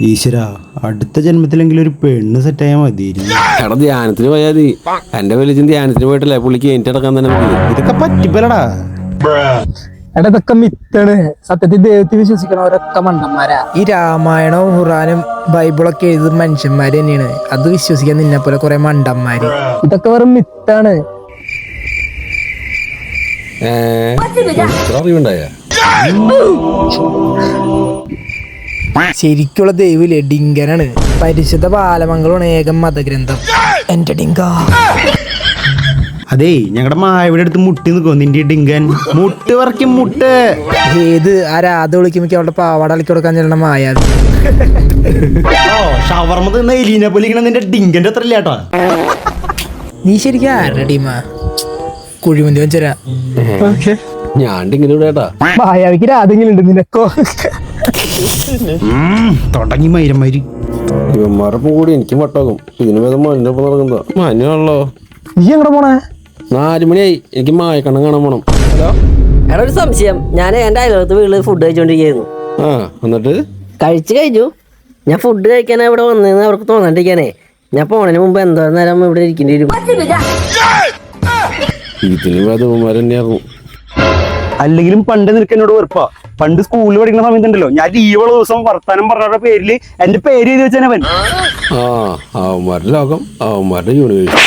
ഈശ്വര, അടുത്ത ജന്മത്തിലെങ്കിലും ഒരു പെണ്ണ് സെറ്റായാൽ മതിയായിരുന്നു. എടാ ധ്യാനത്തിന് പോയാൽ മതി. എന്റെ വലിയ ധ്യാനത്തിന് പോയിട്ടല്ലേ പുള്ളിക്ക് കഴിഞ്ഞിട്ടടക്കാൻ തന്നെ മതി. ഇതൊക്കെ പറ്റിപ്പലടാ. എടാ ഇതൊക്കെ മിത്താണ്. സത്യത്തിൽ ദൈവത്തിൽ വിശ്വസിക്കണവരൊക്കെ മണ്ടന്മാരാ. ഈ രാമായണവും ഖുറാനും ബൈബിളൊക്കെ എഴുതുന്ന മനുഷ്യന്മാര് തന്നെയാണ്. അത് വിശ്വസിക്കാൻ നിന്നെ പോലെ കുറെ മണ്ടന്മാര്. ഇതൊക്കെ വെറും മിത്താണ്. അറിവുണ്ടായ ശരിക്കുള്ള ദൈവമില്ലേ ഡിങ്കനാണ്. പരിശുദ്ധ ബാലമംഗളമാണ് ഏകം മതഗ്രന്ഥം. എന്റെ ഡിങ്ക. അതേ, ഞങ്ങളുടെ മായവിടെ അടുത്ത് മുട്ടി നിൽക്കോ നിന്റെ ഡിങ്കൻ. മുട്ട് പറക്കും മുട്ട്. ഏത് ആ രാധ വിളിക്കുമ്പോ അവളുടെ പാവാട അലക്കി കൊടുക്കാൻ ചെല്ലണ മായാത്. ഷവർമ്മ തിന്ന എലീനെ പോലെ ഇങ്ങനെ നിന്റെ ഡിങ്കന്റെ അത്ര ഇല്ലാട്ടോ. നീ ശരിക്കും ആരുടെ ടീമാ? കുഴിമന്തി വെച്ചരാ. ഞാൻ ഇങ്ങനെ ഇവിടെട്ടാ. മായാവിക്ക് രാതെങ്കിലും ഉണ്ട്, നിനക്കോ? തുടങ്ങി മൈരന്മാര്. ഇവന്മാരൊപ്പം കൂടി എനിക്കും വട്ടാകും. ഇതിന് വേദം മഞ്ഞ ഒപ്പം നടക്കുന്നതാ. മഞ്ഞാണല്ലോ. നീ എങ്ങടെ പോണേ? 4 മണിയായി. എനിക്ക് മായക്കണ്ണം കാണാൻ പോണം. ഹലോ എടാ ഒരു സംശയം. ഞാൻ എൻ്റെ അയലോകത്ത് വീട്ടിൽ ഫുഡ് കഴിച്ചോണ്ടിരിക്കുന്നു. എന്നിട്ട് കഴിച്ചു കഴിഞ്ഞു. ഞാൻ ഫുഡ് കഴിക്കാനാ ഇവിടെ വന്നതെന്ന് അവർക്ക് തോന്നാണ്ടിരിക്കാനേ ഞാൻ പോണതിന് മുമ്പ് എന്താ നേരം ഇവിടെ ഇരിക്കേണ്ടി വരും. ഇതിന് വേദം ഇവന്മാർ തന്നെയായിരുന്നു. അല്ലെങ്കിലും പണ്ട് നിനക്ക് എന്നോട് വെറുപ്പാ. പണ്ട് സ്കൂളിൽ പഠിക്കുന്ന സമയത്തുണ്ടല്ലോ, ഞാൻ ലീവുള്ള ദിവസം വർത്താനം പറഞ്ഞ പേരില് എന്റെ പേര് എഴുതി വെച്ചവൻ. അവന്മാരുടെ ലോകം, അവന്മാരുടെ യൂണിവേഴ്സ്.